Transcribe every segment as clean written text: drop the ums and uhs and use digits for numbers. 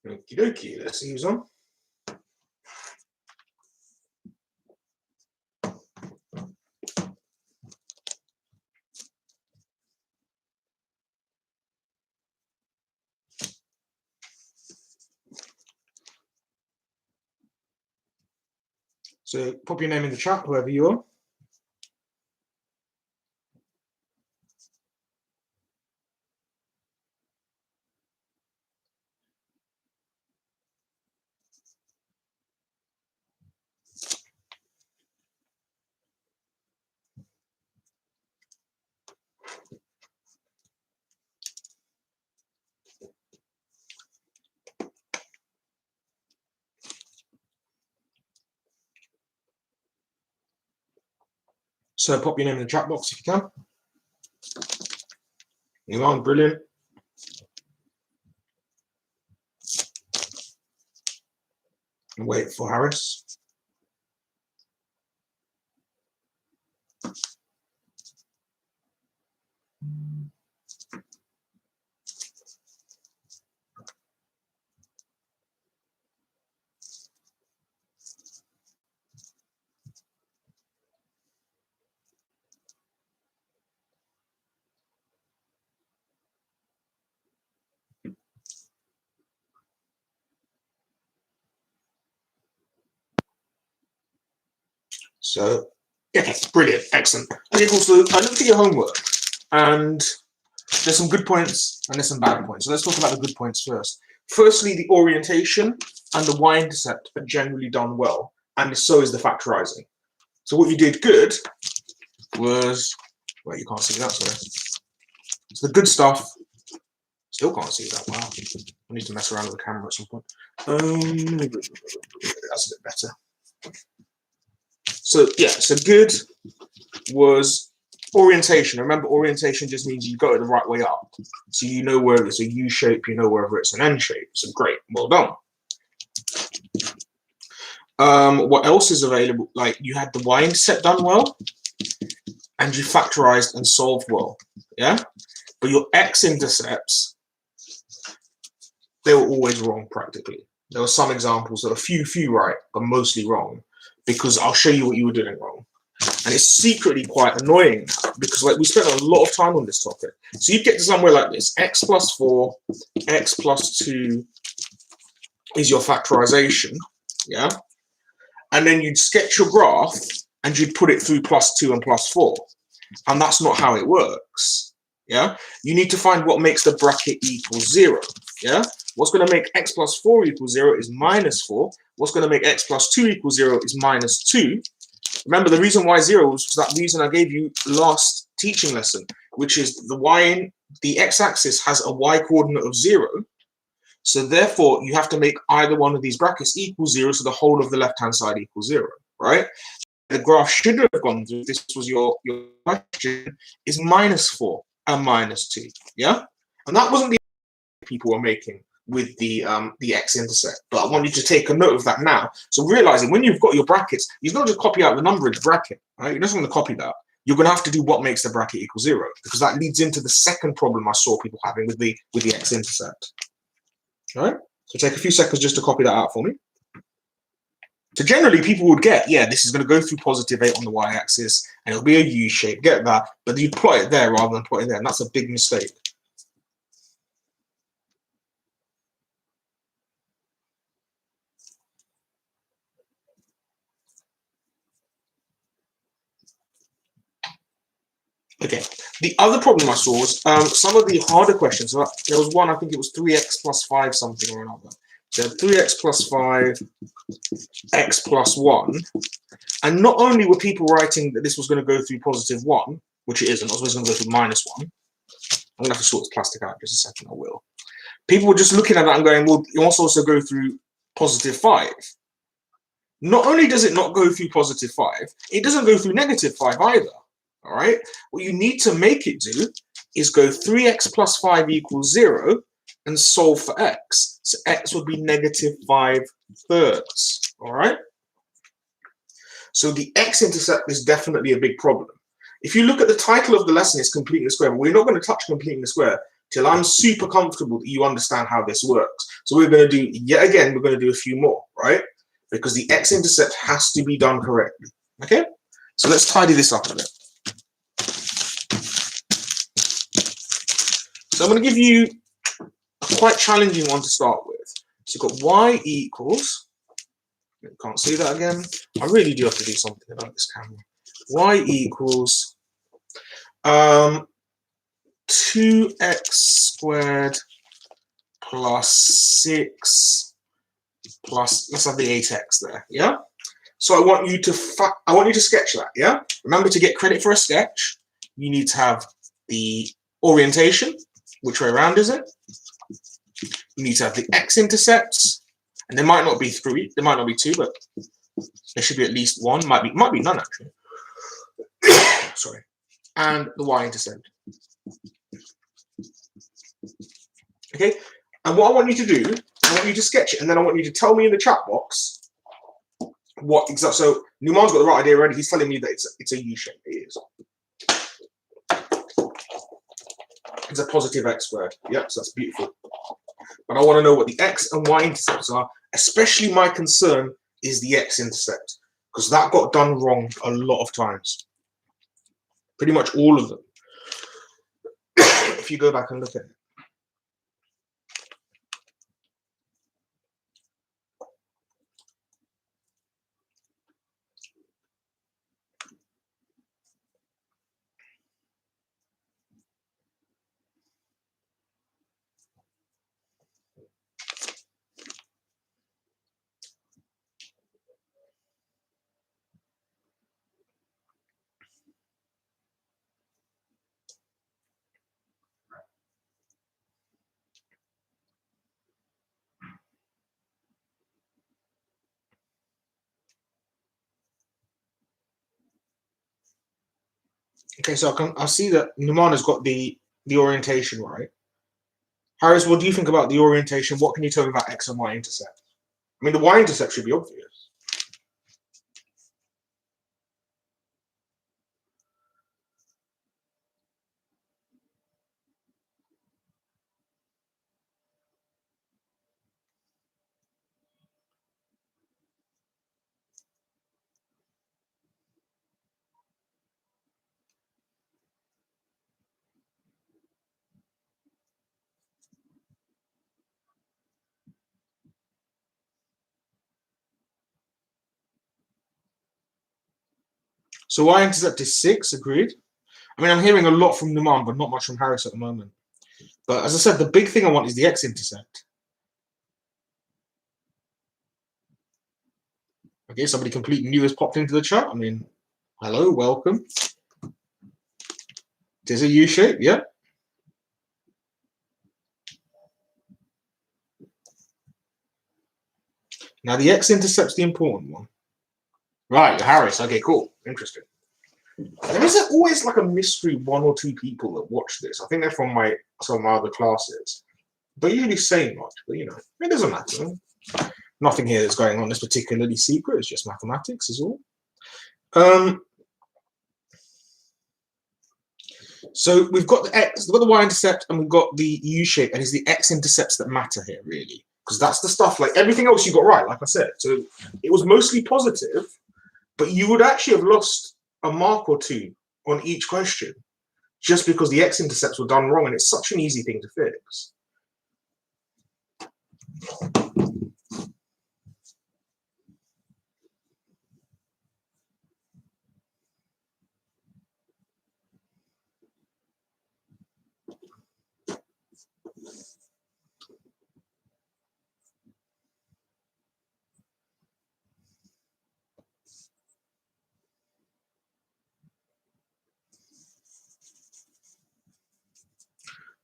Okie dokie, let's see who's on. So pop your name in the chat, whoever you are. So pop your name in the chat box if you can. You're on, brilliant. And wait for Harris. So, yeah, brilliant, excellent. Okay, cool. So I looked at your homework, and there's some good points and there's some bad points. So let's talk about the good points first. Firstly, the orientation and the y-intercept are generally done well, and so is the factorizing. So what you did good was, well, you can't see that, sorry. So the good stuff, still can't see that. Wow, I need to mess around with the camera at some point. That's a bit better. So yeah, so good was orientation. Remember, orientation just means you got it the right way up. So you know where it's a U shape, you know whether it's an N shape. So great, well done. What else is available? Like you had the y-intercept done well, and you factorized and solved well. Yeah, but your x-intercepts, they were always wrong practically. There were some examples that were few right, but mostly wrong, because I'll show you what you were doing wrong. And it's secretly quite annoying because like we spent a lot of time on this topic. So you get to somewhere like this, x plus 4, x plus 2 is your factorization, yeah? And then you'd sketch your graph and you'd put it through plus 2 and plus 4. And that's not how it works, yeah? You need to find what makes the bracket equal 0, yeah? What's going to make x plus 4 equal 0 is minus 4. What's going to make x plus 2 equal 0 is minus 2. Remember, the reason why 0 was that reason I gave you last teaching lesson, which is the x-axis has a y-coordinate of 0. So therefore, you have to make either one of these brackets equal 0, so the whole of the left-hand side equals 0, right? The graph should have gone through, this was your question, is minus 4 and minus 2, yeah? And that wasn't the people were making with the x-intercept, but I want you to take a note of that now. So realizing when you've got your brackets, you don't just copy out the number in the bracket, right? You just want to copy that. You're going to have to do what makes the bracket equal 0, because that leads into the second problem I saw people having with the x-intercept. All right, so take a few seconds just to copy that out for me. So generally people would get, yeah, this is going to go through positive 8 on the y-axis, and it'll be a U shape, get that, but you plot it there rather than put it there, and that's a big mistake. Okay, the other problem I saw was some of the harder questions. So there was one, I think it was 3x plus 5 something or another. So 3x plus 5, x plus 1. And not only were people writing that this was going to go through positive 1, which it isn't, it was going to go through minus 1. I'm going to have to sort this plastic out in just a second, I will. People were just looking at that and going, well, it must also go through positive 5. Not only does it not go through positive 5, it doesn't go through negative 5 either. All right, what you need to make it do is go 3x plus 5 equals 0 and solve for x. So x would be negative 5/3. All right, so the x-intercept is definitely a big problem. if you look at the title of the lesson, it's completing the square, but we're not going to touch completing the square till I'm super comfortable that you understand how this works. So we're going to do, yet again, we're going to do a few more, right? Because the x-intercept has to be done correctly, okay? So let's tidy this up a bit. So I'm going to give you a quite challenging one to start with. So you've got y equals, you can't see that again. I really do have to do something about this camera. Y equals 2x squared plus 6 plus, let's have the 8x there, yeah? So I want you to sketch that, yeah? Remember, to get credit for a sketch, you need to have the orientation, which way around is it? You need to have the x-intercepts, and there might not be 3, there might not be 2, but there should be at least 1, might be none actually. Sorry. And the y-intercept. Okay, and what I want you to do, I want you to sketch it, and then I want you to tell me in the chat box what exactly. So Numan's got the right idea already. He's telling me that it's a U shape. It is. It's a positive x squared. Yep, so that's beautiful. But I want to know what the x and y intercepts are. Especially my concern is the x intercept, because that got done wrong a lot of times. Pretty much all of them. If you go back and look at it. Okay, so I see that Numan has got the orientation right. Harris, what do you think about the orientation? What can you tell me about x and y intercept? I mean, the y intercept should be obvious. So y-intercept is 6, agreed. I mean, I'm hearing a lot from Numan, but not much from Harris at the moment. But as I said, the big thing I want is the x-intercept. Okay, somebody completely new has popped into the chat. I mean, hello, welcome. There's a U shape, yeah. Now the x-intercept's the important one. Right, Harris. Okay, cool. Interesting. There is always like a mystery 1 or 2 people that watch this. I think they're from some of my other classes. Don't usually say much, but you know, it doesn't matter. Nothing here that's going on is particularly secret. It's just mathematics, is all. So we've got the x, we've got the y-intercept, and we've got the u shape, and it's the x-intercepts that matter here, really, because that's the stuff. Like everything else, you got right, like I said. So it was mostly positive, but you would actually have lost a mark or 2 on each question just because the x-intercepts were done wrong, and it's such an easy thing to fix.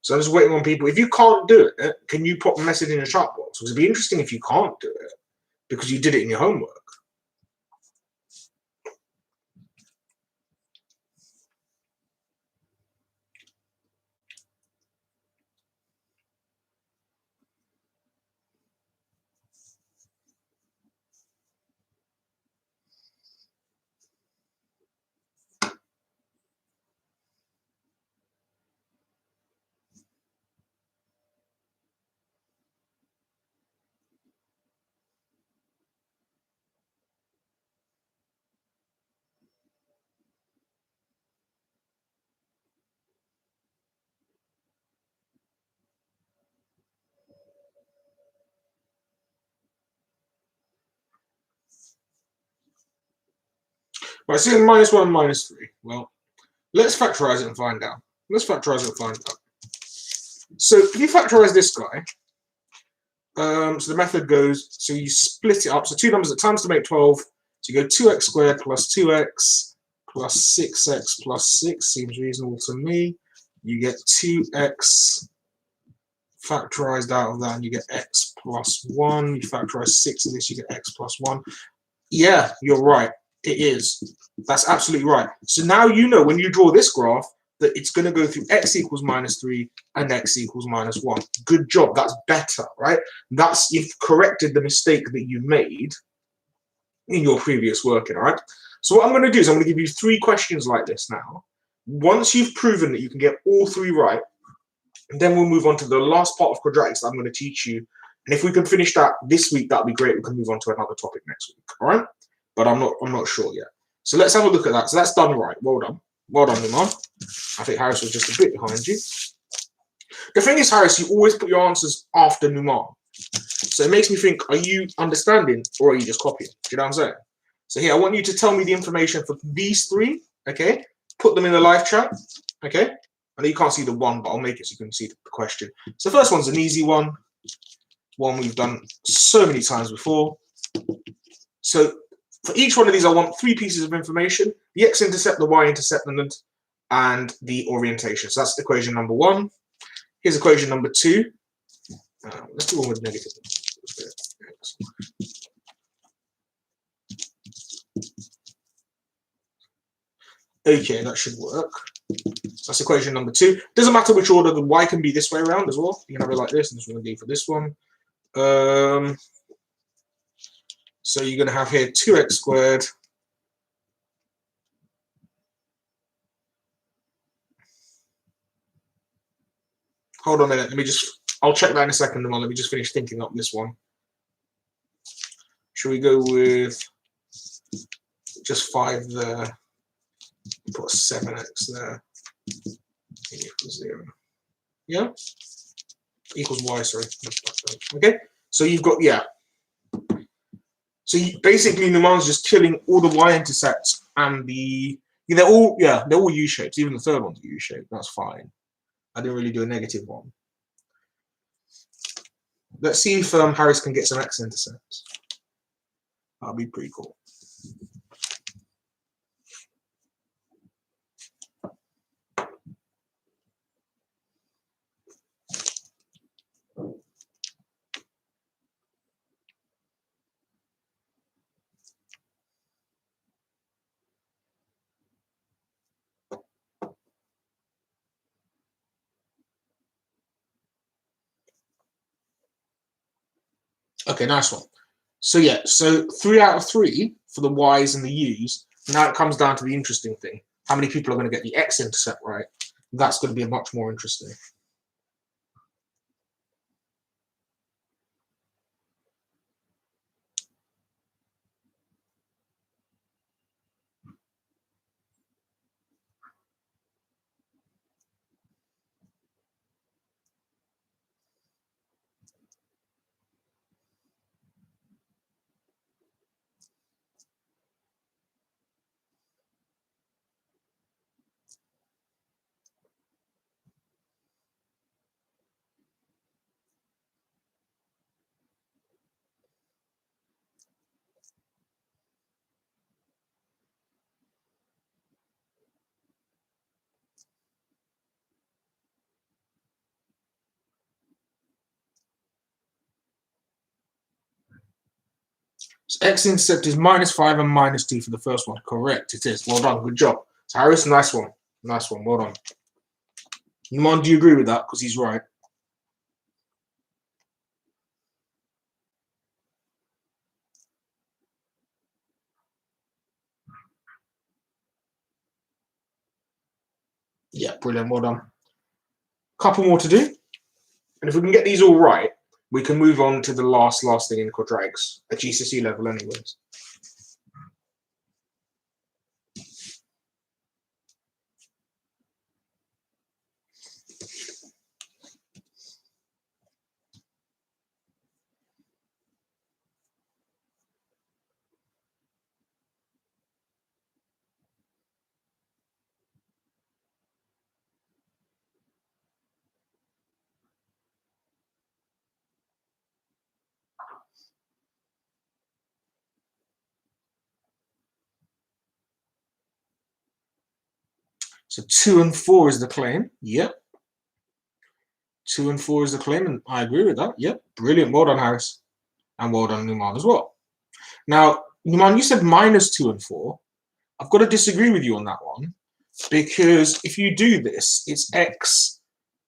So I'm just waiting on people. If you can't do it, can you pop a message in the chat box? Because it'd be interesting if you can't do it because you did it in your homework. Right, so -1 and -3. Well, let's factorize it and find out. Let's factorize it and find out. So if you factorize this guy, so the method goes, so you split it up. So two numbers at times to make 12. So you go 2x squared plus 2x plus 6x plus 6. Seems reasonable to me. You get 2x factorized out of that, and you get x plus 1. You factorize 6 of this, you get x plus 1. Yeah, you're right. It is. That's absolutely right. So now you know when you draw this graph that it's going to go through x equals -3 and x equals -1. Good job. That's better, right? You've corrected the mistake that you made in your previous working, all right? So what I'm going to do is I'm going to give you 3 questions like this now. Once you've proven that you can get all 3 right, then we'll move on to the last part of quadratics that I'm going to teach you. And if we can finish that this week, that'd be great. We can move on to another topic next week, all right? But I'm not sure yet. So let's have a look at that. So that's done right. Well done. Well done, Iman. I think Harris was just a bit behind you. The thing is, Harris, you always put your answers after Numan. So it makes me think, are you understanding or are you just copying? Do you know what I'm saying? So here, I want you to tell me the information for these 3, okay? Put them in the live chat, okay? I know you can't see the one, but I'll make it so you can see the question. So the first one's an easy one we've done so many times before. So for each one of these, I want 3 pieces of information: the x-intercept, the y-intercept, and the orientation. So that's equation number 1. Here's equation number 2. Let's do one with negative. Okay, that should work. That's equation number 2. Doesn't matter which order, the y can be this way around as well. You can have it like this, and this one will be for this one. So you're going to have here 2x squared hold on a minute. I'll check that in a second. Let me just finish thinking up this one. Should we go with just 5 there? Put a 7x there. Equals 0. Yeah? Equals y, sorry. Okay? So you've got, yeah. So basically, Numan's just killing all the y-intercepts and the... Yeah, they're all U-shapes. Even the third one's U-shaped. That's fine. I didn't really do a negative one. Let's see if Harris can get some x-intercepts. That'll be pretty cool. Okay, nice one. So yeah, so 3 out of 3 for the y's and the u's. Now it comes down to the interesting thing. How many people are going to get the x-intercept right? That's going to be much more interesting. So x-intercept is -5 and -2 for the first one. Correct, it is. Well done, good job. So Harris, nice one. Nice one, well done. Numan, do you agree with that? Because he's right. Yeah, brilliant, well done. Couple more to do. And if we can get these all right, we can move on to the last thing in quadratics at GCSE level anyways. So 2 and 4 is the claim. Yep. 2 and 4 is the claim, and I agree with that. Yep. Brilliant. Well done, Harris. And well done, Numan, as well. Now, Numan, you said minus 2 and 4. I've got to disagree with you on that one, because if you do this, it's x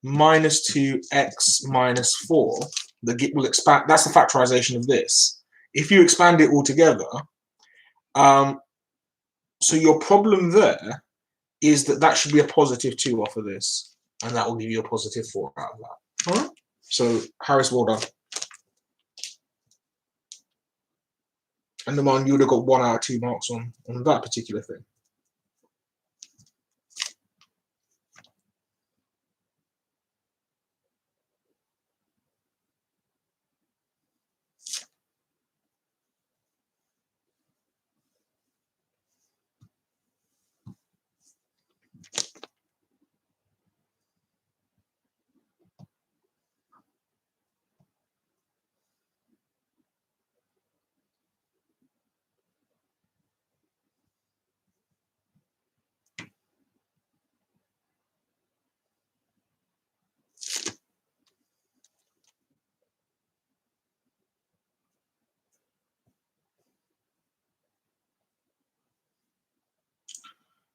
minus 2, x minus 4 that will expand. That's the factorization of this. If you expand it all together, so your problem there is that should be a positive 2 off of this, and that will give you a positive 4 out of that. All right? So, Harris, well done. And Numan, you would have got 1 out of 2 marks on that particular thing.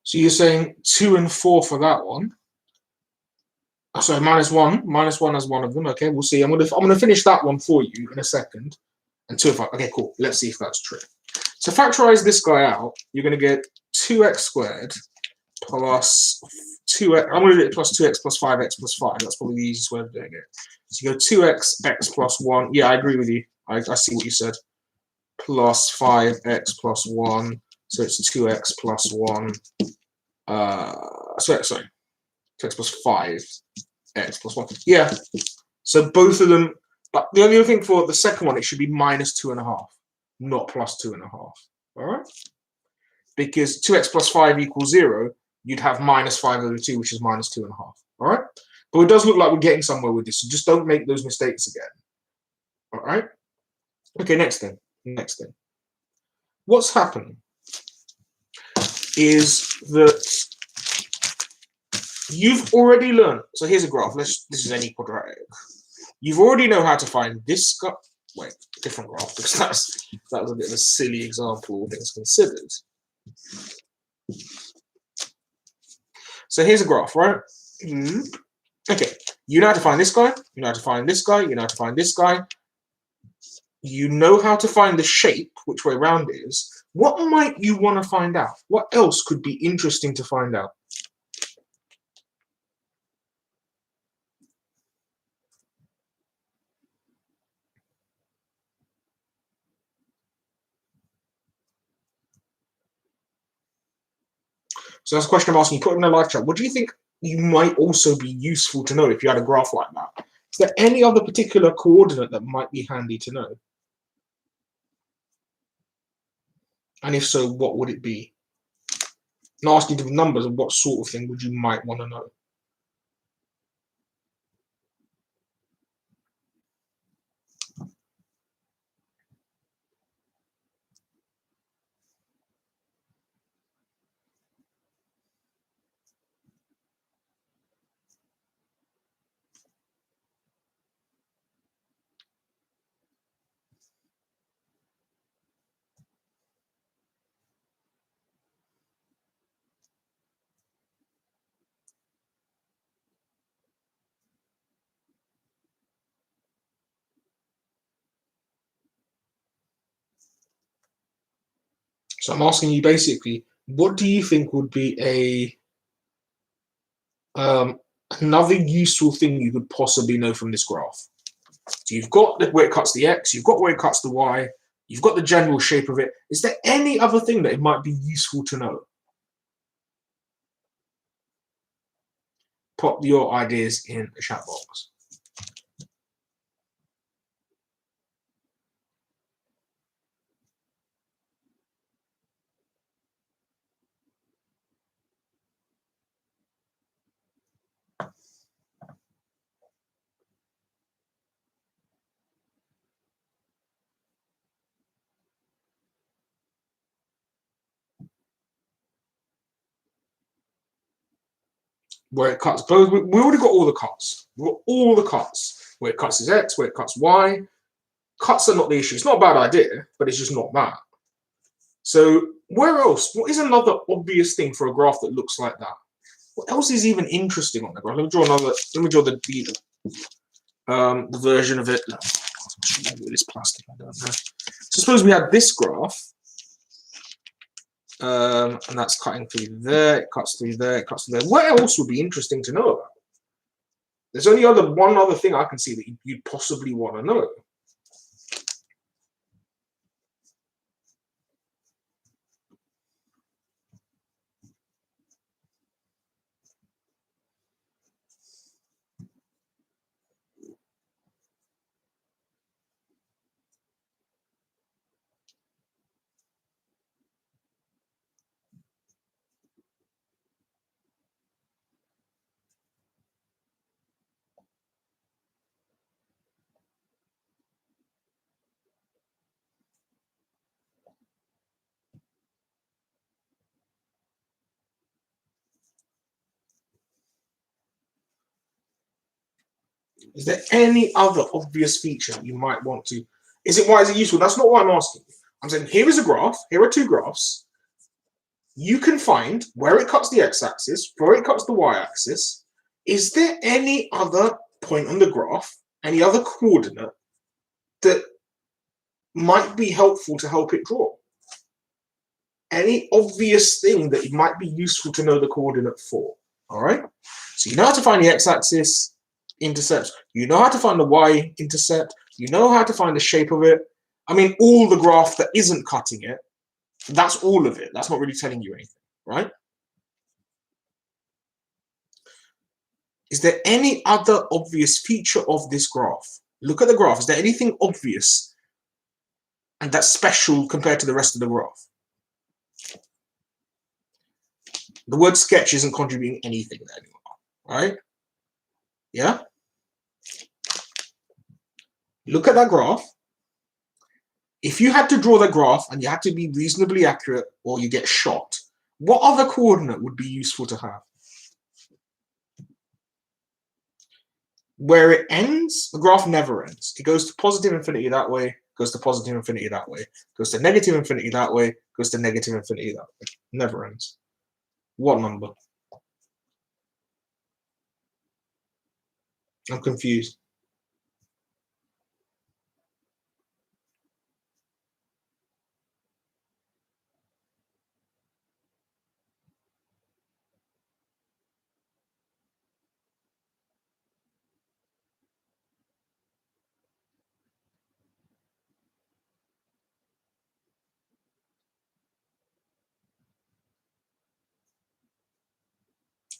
So you're saying 2 and 4 for that one. Oh, sorry, minus 1. Minus 1 as one of them. Okay, we'll see. I'm gonna finish that one for you in a second. And 2 and 5. Okay, cool. Let's see if that's true. So factorize this guy out. You're gonna get 2x squared plus 2x. I'm gonna do it plus 2x plus 5x plus 5. That's probably the easiest way of doing it. So you go 2x x plus 1. Yeah, I agree with you. I see what you said. Plus 5x plus 1. So it's 2x plus 1. Sorry, 2x plus 5x plus 1. Yeah, so both of them, but the only thing for the second one, it should be minus 2.5, not plus 2.5. All right? Because 2x plus 5 equals 0, you'd have minus 5 over 2, which is minus 2.5. All right? But it does look like we're getting somewhere with this, so just don't make those mistakes again. All right? Okay, next thing. What's happening is that you've already learned. So here's a graph. This is any quadratic. You've already know how to find this guy. Wait, different graph, because that was a bit of a silly example, all things considered. So here's a graph, right? Okay, you know how to find this guy. You know how to find this guy. You know how to find this guy. You know how to find the shape, which way round is. What might you want to find out? What else could be interesting to find out? So that's a question I'm asking you. Put it in the live chat. What do you think you might also be useful to know if you had a graph like that? Is there any other particular coordinate that might be handy to know? And if so, what would it be? Not asking you to give numbers, of what sort of thing would you might want to know? So I'm asking you basically, what do you think would be another useful thing you could possibly know from this graph? So you've got where it cuts the x, you've got where it cuts the y, you've got the general shape of it. Is there any other thing that it might be useful to know? Pop your ideas in the chat box. where it cuts both. We already got all the cuts. We got all the cuts. Where it cuts is X, where it cuts Y. Cuts are not the issue. It's not a bad idea, but it's just not that. So where else? What is another obvious thing for a graph that looks like that? What else is even interesting on the graph? Let me draw another. Let me draw the version of it. This plastic. I don't know. So suppose we had this graph, and that's cutting through there. It cuts through there. It cuts through there. What else would be interesting to know about? There's only one other thing I can see that you'd possibly want to know. Is there any other obvious feature you might want to? Why is it useful? That's not what I'm asking. I'm saying here is a graph. Here are two graphs. You can find where it cuts the x-axis, where it cuts the y-axis. Is there any other point on the graph, any other coordinate that might be helpful to help it draw? Any obvious thing that it might be useful to know the coordinate for? All right. So you know how to find the x-axis intercept. You know how to find the y-intercept. You know how to find the shape of it. I mean, all the graph that isn't cutting it. That's all of it. That's not really telling you anything, right? Is there any other obvious feature of this graph? Look at the graph. Is there anything obvious and that's special compared to the rest of the graph? The word sketch isn't contributing anything there anymore, right? Yeah? Look at that graph. If you had to draw the graph and you had to be reasonably accurate or you get shot, what other coordinate would be useful to have? Where it ends, the graph never ends. It goes to positive infinity that way, goes to positive infinity that way, goes to negative infinity that way, goes to negative infinity that way. Never ends. What number? I'm confused.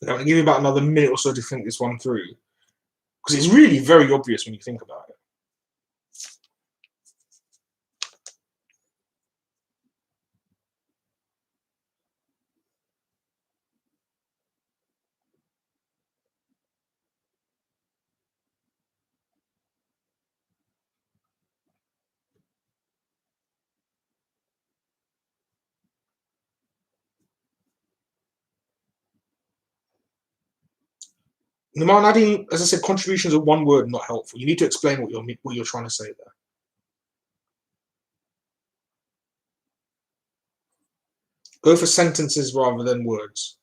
I'm going to give you about another minute or so to think this one through. Because it's really very obvious when you think about it. No matter adding, as I said, contributions of one word not helpful. You need to explain what you're trying to say there. Go for sentences rather than words.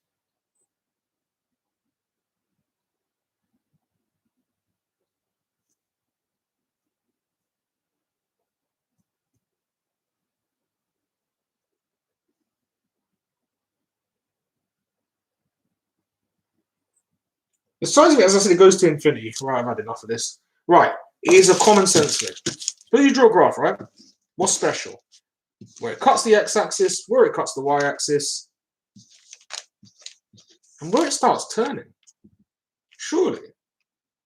The size of it, as I said, it goes to infinity. Right, I've had enough of this. Right, it is a common sense thing. Suppose you draw a graph, right? What's special? Where it cuts the x-axis, where it cuts the y-axis, and where it starts turning. Surely,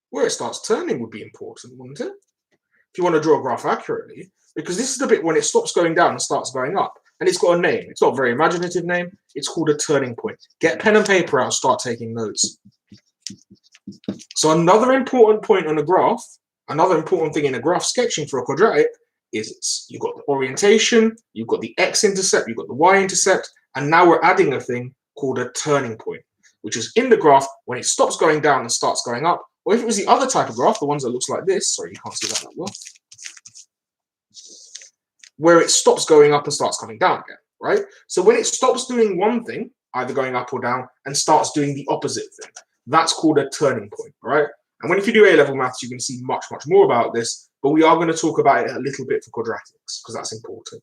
where it starts turning would be important, wouldn't it? If you want to draw a graph accurately, because this is the bit when it stops going down and starts going up. And it's got a name. It's not a very imaginative name. It's called a turning point. Get pen and paper out and start taking notes. So another important point on a graph, another important thing in a graph sketching for a quadratic is you've got the orientation, you've got the x-intercept, you've got the y-intercept, and now we're adding a thing called a turning point. which is in the graph when it stops going down and starts going up, or if it was the other type of graph, the ones that looks like this, sorry, you can't see that well, where it stops going up and starts coming down again, right? So when it stops doing one thing, either going up or down, and starts doing the opposite thing, that's called a turning point, right? And when if you do A-level maths, you can see much, much more about this, but we are going to talk about it a little bit for quadratics, because that's important.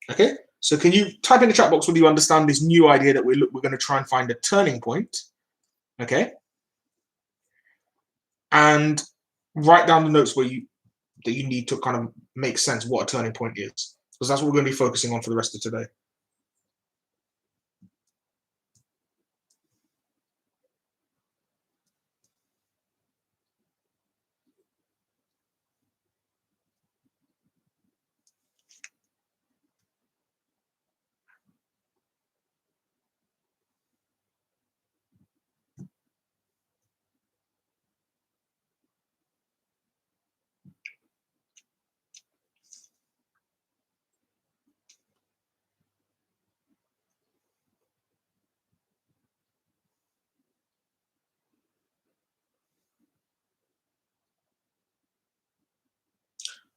Okay, so can you type in the chat box whether you understand this new idea that we're going to try and find a turning point, okay? And write down the notes that you need to kind of make sense what a turning point is, because that's what we're going to be focusing on for the rest of today.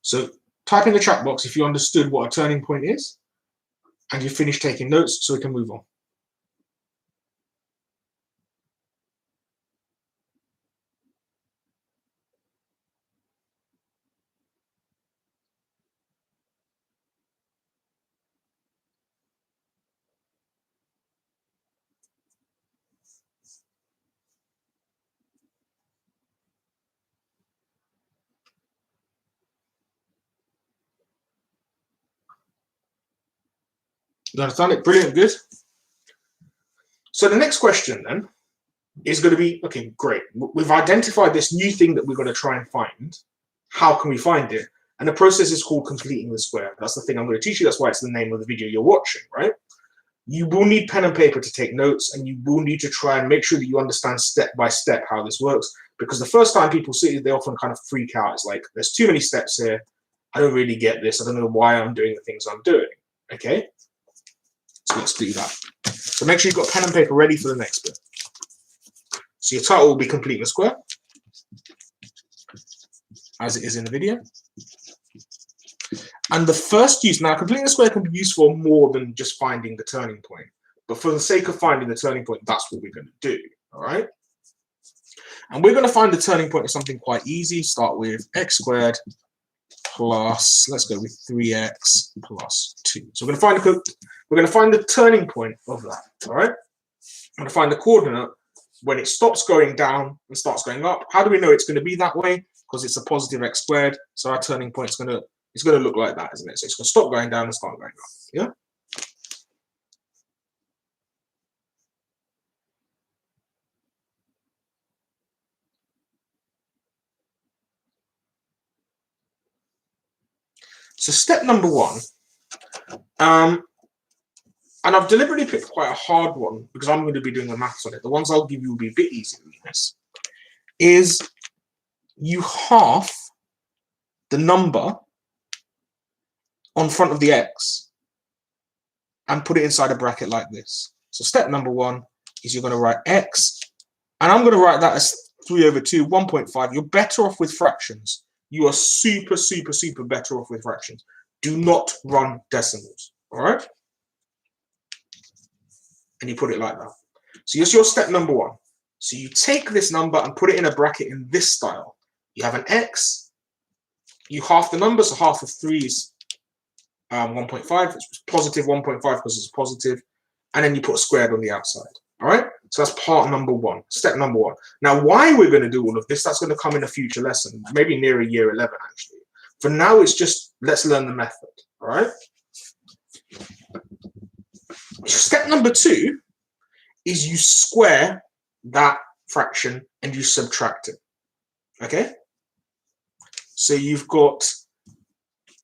So type in the chat box if you understood what a turning point is and you finished taking notes so we can move on. You understand it? Brilliant, good. So the next question then is going to be, okay, great. We've identified this new thing that we're going to try and find. How can we find it? And the process is called completing the square. That's the thing I'm going to teach you. That's why it's the name of the video you're watching, right? You will need pen and paper to take notes, and you will need to try and make sure that you understand step by step how this works, because the first time people see it, they often kind of freak out. It's like, there's too many steps here. I don't really get this. I don't know why I'm doing the things I'm doing, okay? So let's do that. So make sure you've got pen and paper ready for the next bit. So your title will be completing the square, as it is in the video. And the first use, now completing the square can be used for more than just finding the turning point. But for the sake of finding the turning point, that's what we're going to do, all right? And we're going to find the turning point of something quite easy. Start with x squared plus, let's go with 3x plus 2. So we're going to find the turning point of that, all right? I'm going to find the coordinate when it stops going down and starts going up. How do we know it's going to be that way? Because it's a positive x squared. So our turning point is going to look like that, isn't it? So it's going to stop going down and start going up, yeah? So step number one, and I've deliberately picked quite a hard one because I'm going to be doing the maths on it. The ones I'll give you will be a bit easier than this. Is you half the number on front of the x and put it inside a bracket like this. So step number one is you're going to write x, and I'm going to write that as 3 over 2, 1.5. You're better off with fractions. You are super, super, super better off with fractions. Do not run decimals, all right? And you put it like that. So here's your step number one. So you take this number and put it in a bracket in this style. You have an x, you half the number, so half of 3 is 1.5. It's positive 1.5 because it's positive. And then you put a squared on the outside. All right? So that's part number one, step number one. Now, why we're going to do all of this, that's going to come in a future lesson, maybe near year 11, actually. For now, it's just, let's learn the method. All right? Step number two is you square that fraction and you subtract it. Okay? So you've got,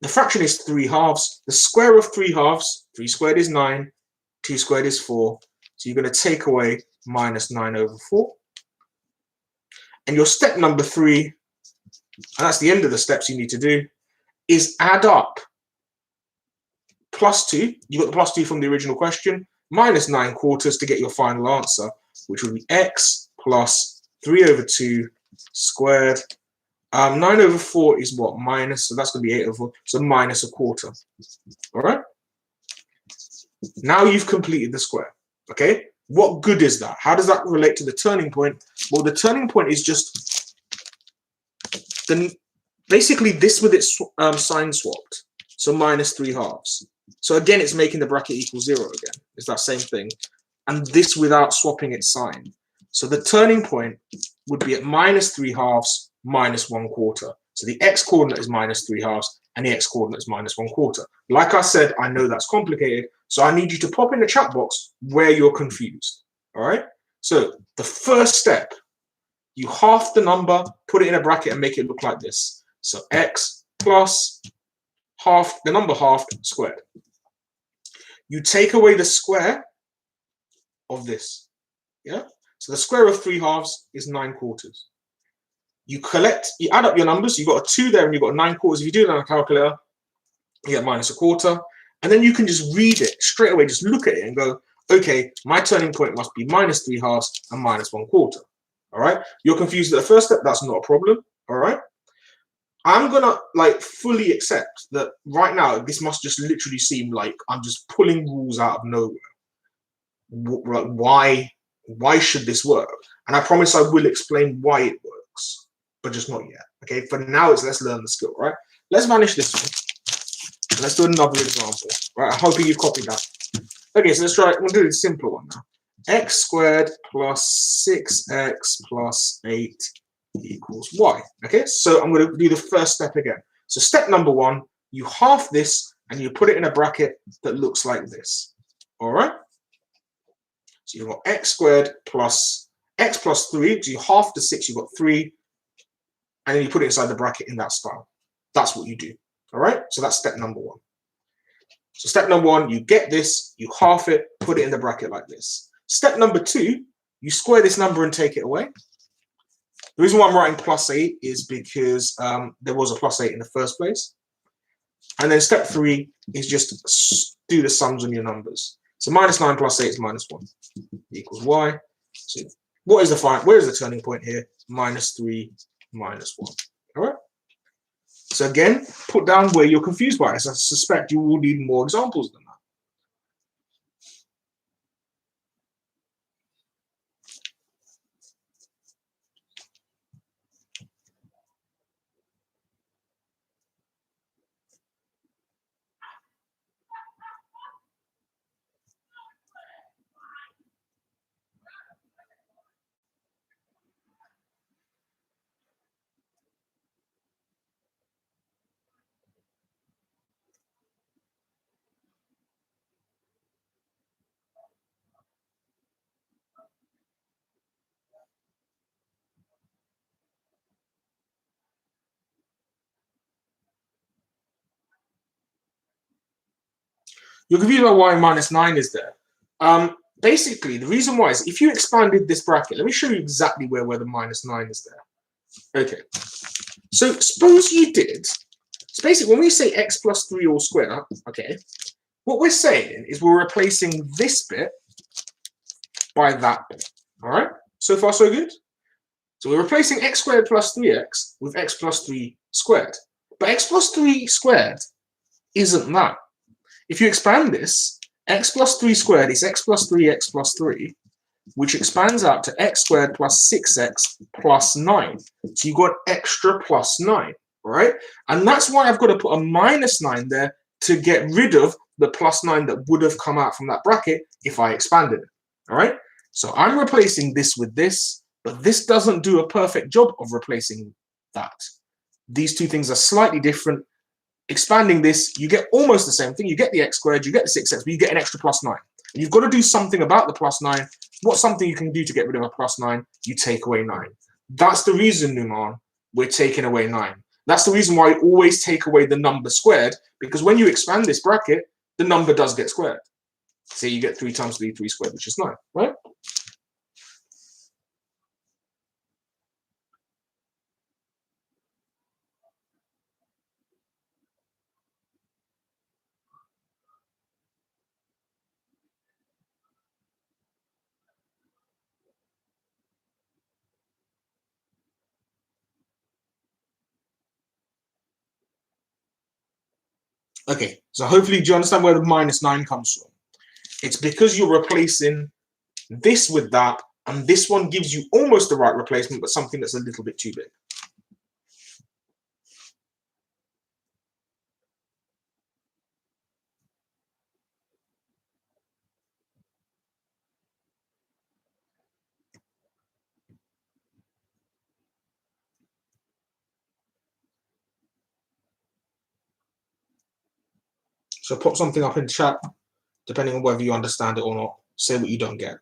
the fraction is 3 halves. The square of 3 halves, 3 squared is 9, 2 squared is 4. So you're going to take away minus 9 over 4. And your step number 3, and that's the end of the steps you need to do, is add up plus 2, you got the plus 2 from the original question, minus 9/4 to get your final answer, which would be x plus 3 over 2 squared. 9 over 4 is what? Minus, so that's going to be 8 over 4, so minus 1/4. All right? Now you've completed the square. Okay? What good is that? How does that relate to the turning point? Well, the turning point is just basically this with its sign swapped. So minus 3/2. So again, it's making the bracket equal 0 again. It's that same thing. And this without swapping its sign. So the turning point would be at minus 3/2 minus 1/4. So the x coordinate is minus 3/2 and the x coordinate is minus 1/4. Like I said, I know that's complicated. So I need you to pop in the chat box where you're confused. All right. So the first step, you half the number, put it in a bracket and make it look like this. So x plus half, the number halved squared. You take away the square of this. Yeah. So the square of 3/2 is 9/4. You add up your numbers. You've got a 2 there and you've got 9/4. If you do that on a calculator, you get minus 1/4. And then you can just read it straight away. Just look at it and go, okay, my turning point must be minus 3/2 and minus 1/4. All right. You're confused at the first step. That's not a problem. All right. I'm going to fully accept that right now, this must just literally seem like I'm just pulling rules out of nowhere. Why should this work? And I promise I will explain why it works, but just not yet. Okay, for now, let's learn the skill, right? Let's vanish this one. Let's do another example, right? I'm hoping you've copied that. Okay, so let's try, we'll do the simpler one now. X squared plus 6x plus 8 equals y. Okay, so I'm going to do the first step again. So step number 1, you half this and you put it in a bracket that looks like this. All right. So you've got x squared plus x plus 3. So you half the 6, you've got 3. And then you put it inside the bracket in that style. That's what you do. All right. So that's step number 1. So step number 1, you get this, you half it, put it in the bracket like this. Step number 2, you square this number and take it away. The reason why I'm writing plus 8 is because there was a plus 8 in the first place. And then step 3 is just do the sums on your numbers. So minus 9 plus 8 is minus 1 equals y. So where is the turning point here? Minus 3 minus 1. All right. So again, put down where you're confused by this. I suspect you will need more examples than that. You're confused about why minus 9 is there. Basically, the reason why is if you expanded this bracket, let me show you exactly where the minus 9 is there. Okay. So suppose you did. So basically, when we say x plus 3 all squared, okay, what we're saying is we're replacing this bit by that bit. All right? So far, so good? So we're replacing x squared plus 3x with x plus 3 squared. But x plus 3 squared isn't that. If you expand this, x plus 3 squared is x plus 3x plus 3, which expands out to x squared plus 6x plus 9. So you've got extra plus 9, right? And that's why I've got to put a minus 9 there to get rid of the plus 9 that would have come out from that bracket if I expanded it, all right? So I'm replacing this with this, but this doesn't do a perfect job of replacing that. These two things are slightly different. Expanding this, you get almost the same thing. You get the x squared, you get the 6x, but you get an extra plus 9. And you've got to do something about the plus 9. What's something you can do to get rid of a plus 9? You take away 9. That's the reason, Numan, we're taking away 9. That's the reason why we always take away the number squared, because when you expand this bracket, the number does get squared. So you get 3 times 3 squared, which is 9, right? Okay, so hopefully do you understand where the -9 comes from? It's because you're replacing this with that, and this one gives you almost the right replacement, but something that's a little bit too big. So put something up in chat, depending on whether you understand it or not. Say what you don't get.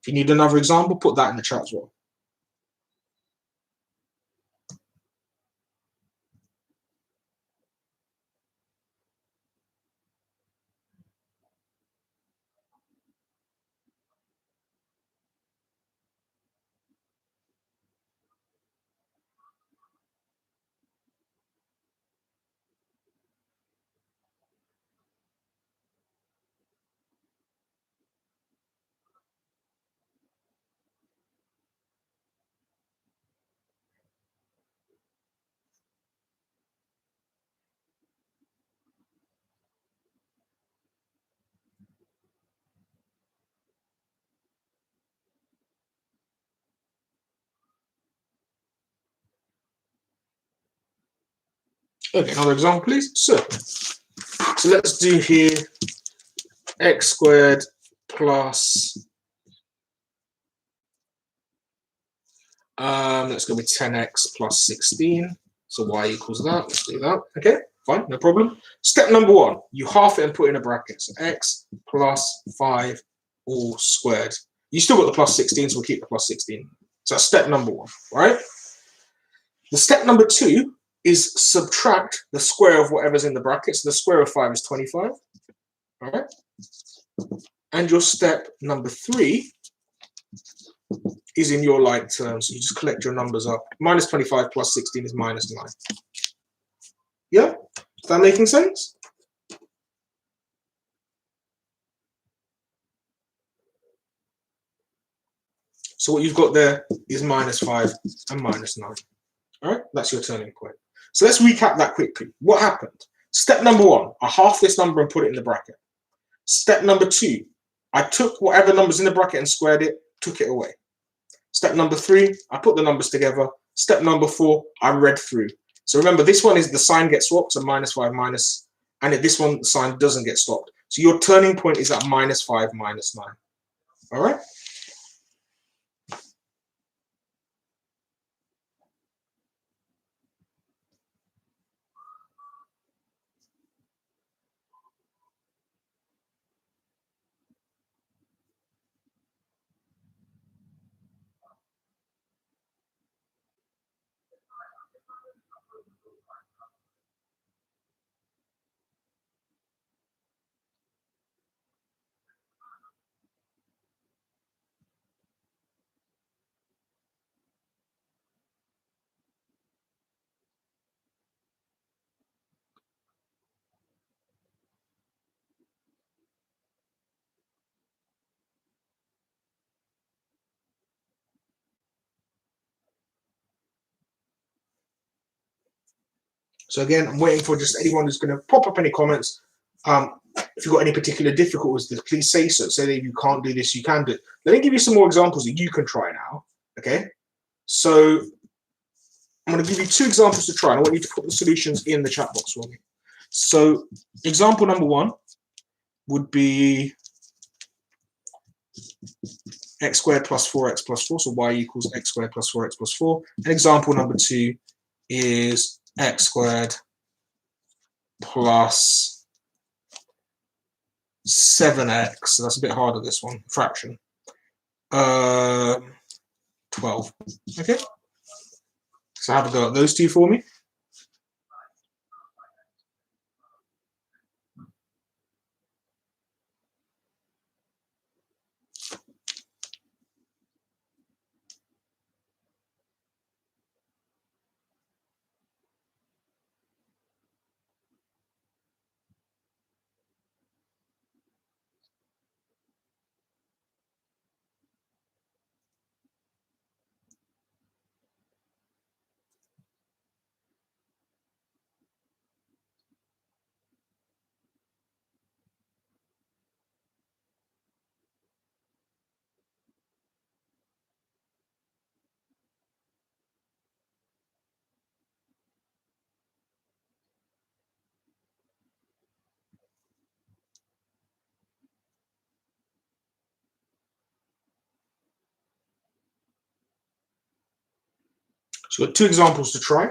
If you need another example, put that in the chat as well. Okay, another example, please. So let's do here x squared plus let's go with 10x plus 16. So y equals that. Let's do that. Okay, fine, no problem. Step number 1, you half it and put in a bracket. So x plus 5 all squared. You still got the plus 16, so we'll keep the plus 16. So that's step number 1, right? The step number 2 is subtract the square of whatever's in the bracket. So the square of 5 is 25. All right. And your step number 3 is in your like terms. So you just collect your numbers up. Minus 25 plus 16 is minus 9. Yeah? Is that making sense? So what you've got there is minus 5 and minus 9. All right? That's your turning point. So let's recap that quickly. What happened? Step number 1, I half this number and put it in the bracket. Step number 2, I took whatever numbers in the bracket and squared it, took it away. Step number 3, I put the numbers together. Step number 4, I read through. So remember, this one is the sign gets swapped, so minus 5 minus, and if this one, the sign doesn't get stopped. So your turning point is at minus 5 minus 9. All right? So again, I'm waiting for just anyone who's going to pop up any comments. If you've got any particular difficulties, please say so. Say that if you can't do this, you can do it. Let me give you some more examples that you can try now. Okay? So I'm going to give you 2 examples to try, and I want you to put the solutions in the chat box for me. So example number 1 would be x squared plus 4x plus 4, so y equals x squared plus 4x plus 4. And example number 2 is x squared plus 7x. So that's a bit harder, this one, fraction. 12. Okay. So have a go at those 2 for me. So you've got 2 examples to try.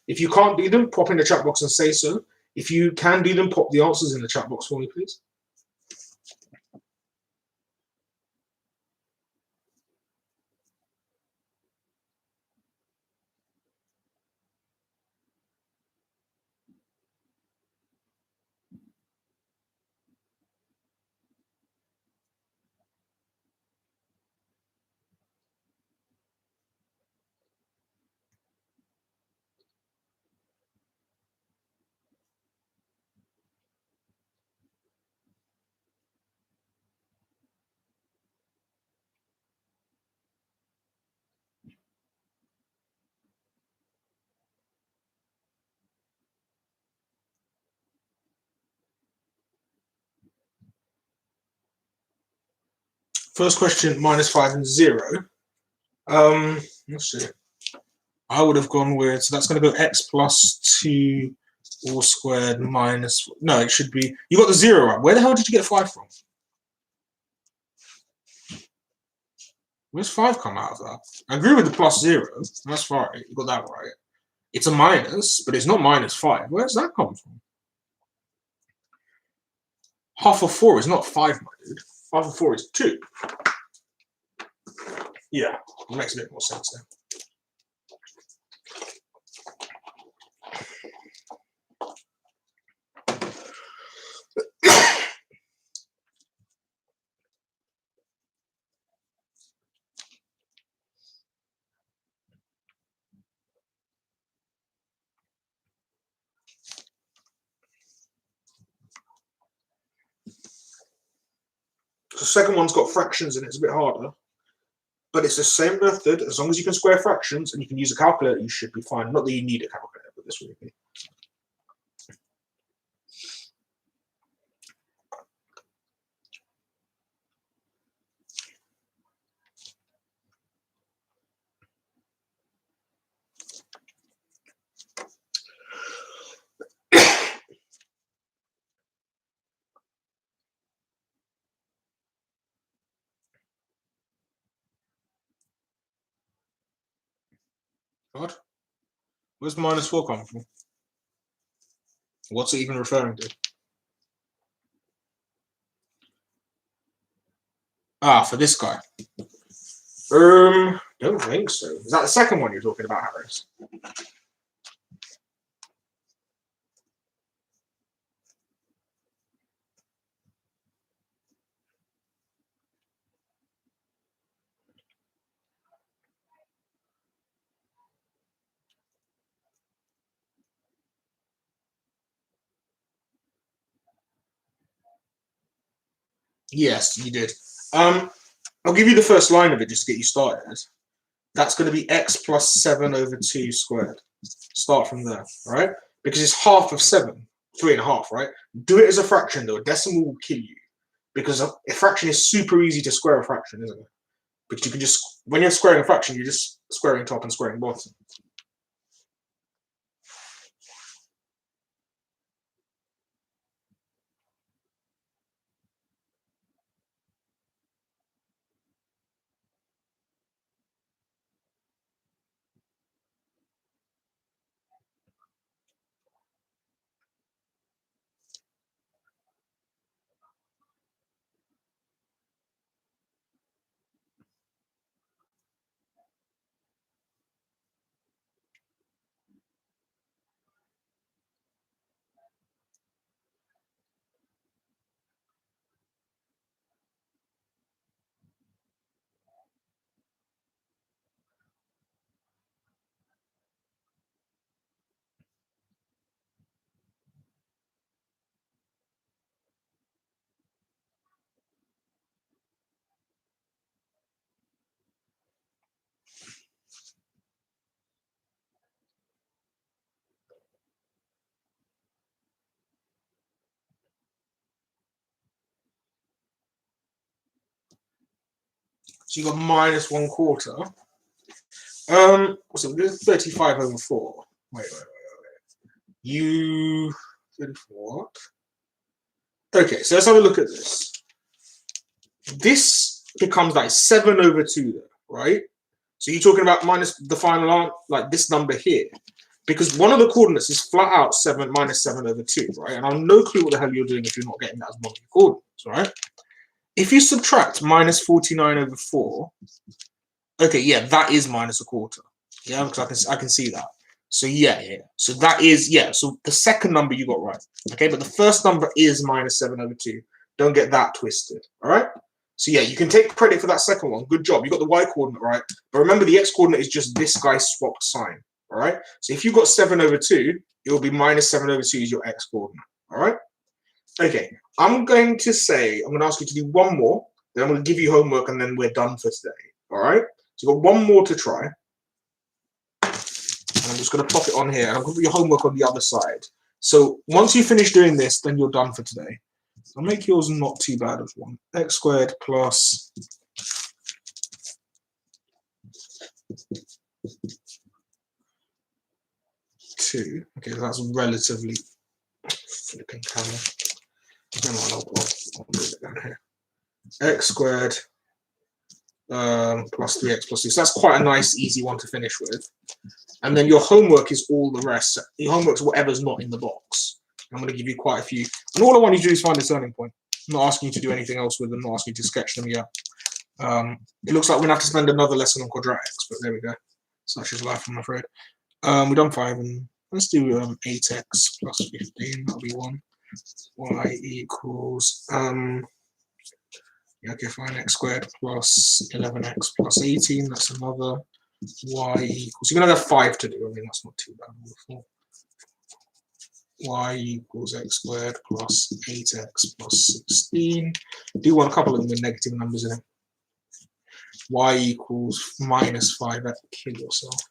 If you can't do them, pop in the chat box and say so. If you can do them, pop the answers in the chat box for me, please. First question, -5 and 0. Let's see. I would have gone with, so that's going to go x plus 2 all squared minus, no, it should be, you got the 0 right. Where the hell did you get 5 from? Where's 5 come out of that? I agree with the +0. That's fine. You got that right. It's a minus, but it's not -5. Where's that come from? Half of 4 is not 5, my dude. Half of 4 is 2. Yeah, it makes a bit more sense now. The second one's got fractions in it. It's a bit harder. But it's the same method. As long as you can square fractions and you can use a calculator, you should be fine. Not that you need a calculator, but this would be. What? Where's -4 come from? What's it even referring to? Ah, for this guy. Don't think so. Is that the second one you're talking about, Harris? Yes, you did. I'll give you the first line of it just to get you started. That's going to be x plus 7 over 2 squared. Start from there, right? Because it's half of 7, 3.5, right? Do it as a fraction, though. A decimal will kill you. Because a fraction is super easy to square a fraction, isn't it? Because you can just, when you're squaring a fraction, you're just squaring top and squaring bottom. So you got -1/4. So this is 35 over 4. Wait. You 34. What? Okay, so let's have a look at this. This becomes like 7 over 2 there, right? So you're talking about minus the final answer, like this number here. Because one of the coordinates is flat out 7 minus 7 over 2, right? And I have no clue what the hell you're doing if you're not getting that as one of your coordinates, right? If you subtract minus 49 over 4, okay, yeah, that is minus a quarter. Yeah, because I can see that. So yeah. So that is, yeah, so the second number you got right. Okay, but the first number is minus 7 over 2. Don't get that twisted, all right? So yeah, you can take credit for that second one. Good job. You got the y coordinate right. But remember, the x coordinate is just this guy's swapped sign, all right? So if you got 7 over 2, it will be minus 7 over 2 is your x coordinate, all right? Okay, I'm going to ask you to do one more. Then I'm going to give you homework, and then we're done for today, all right? So you've got one more to try. And I'm just going to pop it on here, and I'm going to put your homework on the other side. So once you finish doing this, then you're done for today. I'll make yours not too bad as one. X squared plus 2. Okay, that's relatively flipping camera. Come on, I'll move it down here. X squared plus 3x plus 2. So that's quite a nice, easy one to finish with. And then your homework is all the rest. Your homework's whatever's not in the box. I'm going to give you quite a few. And all I want you to do is find a turning point. I'm not asking you to do anything else with them. I'm not asking you to sketch them yet. It looks like we're going to have to spend another lesson on quadratics, but there we go. Such is life, I'm afraid. We've done 5, and let's do 8x plus 15. That'll be 1. Y equals, yeah, okay, fine, x squared plus 11x plus 18. That's another. Y equals, you're going to have 5 to do. I mean, that's not too bad. Y equals x squared plus 8x plus 16. Do want a couple of them with negative numbers in it. Y equals minus 5x, kill yourself.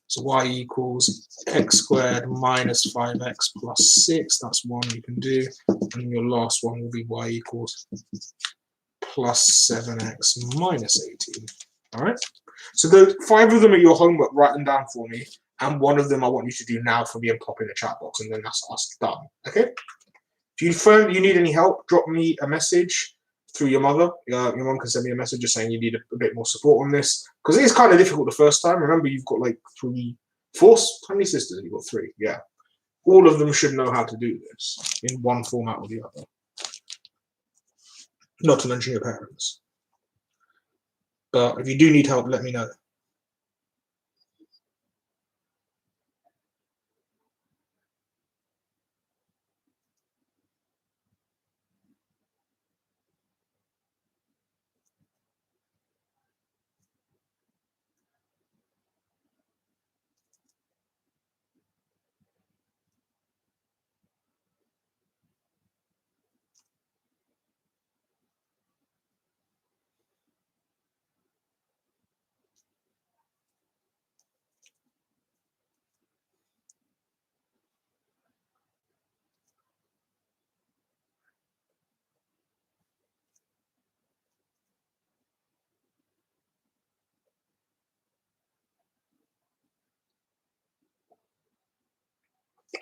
So y equals x squared minus 5x plus 6. That's one you can do. And your last one will be y equals plus 7x minus 18. All right? So the 5 of them are your homework. Write them down for me. And one of them I want you to do now for me and pop in the chat box. And then that's us done. Okay? If you need any help, drop me a message through your mother. Your mom can send me a message just saying you need a bit more support on this. Because it is kind of difficult the first time. Remember, you've got like 4, how many sisters? You've got 3. Yeah. All of them should know how to do this in one format or the other. Not to mention your parents. But if you do need help, let me know.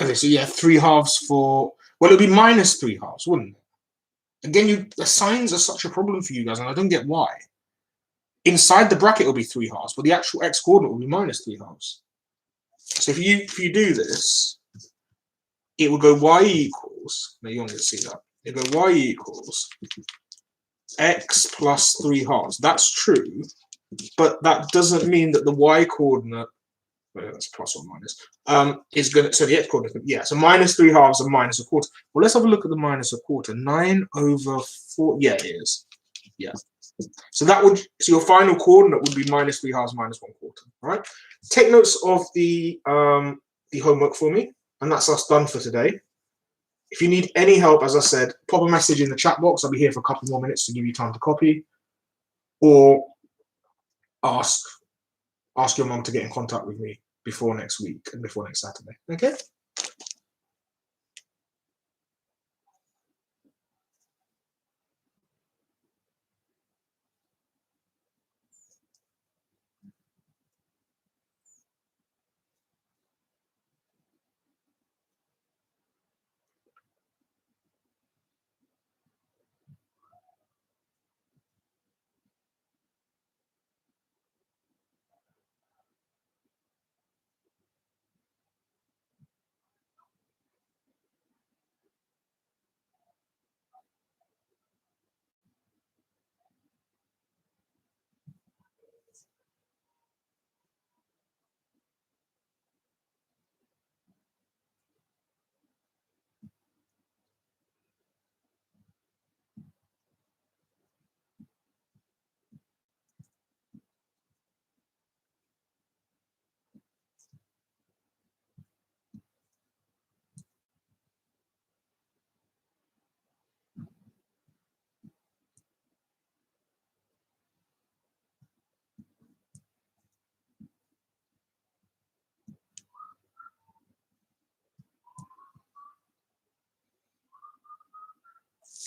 Okay, so yeah, 3 halves for, well, it'll be minus 3 halves, wouldn't it? Again, the signs are such a problem for you guys, and I don't get why. Inside the bracket will be 3 halves, but the actual x coordinate will be minus 3 halves. So if you do this, it will go y equals, now you want to see that, it will go y equals x plus 3 halves. That's true, but that doesn't mean that the y coordinate, well, that's plus or minus, is going to, so the x coordinate, yeah, so minus 3 halves and minus a quarter. Well, let's have a look at the minus a quarter. 9 over 4, yeah, it is. Yeah. So your final coordinate would be minus 3 halves minus 1 quarter. All right. Take notes of the homework for me, and that's us done for today. If you need any help, as I said, pop a message in the chat box. I'll be here for a couple more minutes to give you time to copy, or ask your mom to get in contact with me before next week and before next Saturday. Okay.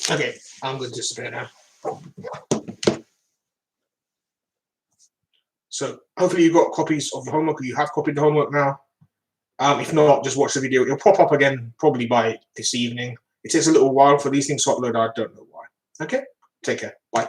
Okay, I'm going to disappear now. So hopefully you got copies of the homework, or you have copied the homework now. If not, just watch the video. It'll pop up again probably by this evening. It takes a little while for these things to upload. I don't know why. Okay, take care. Bye.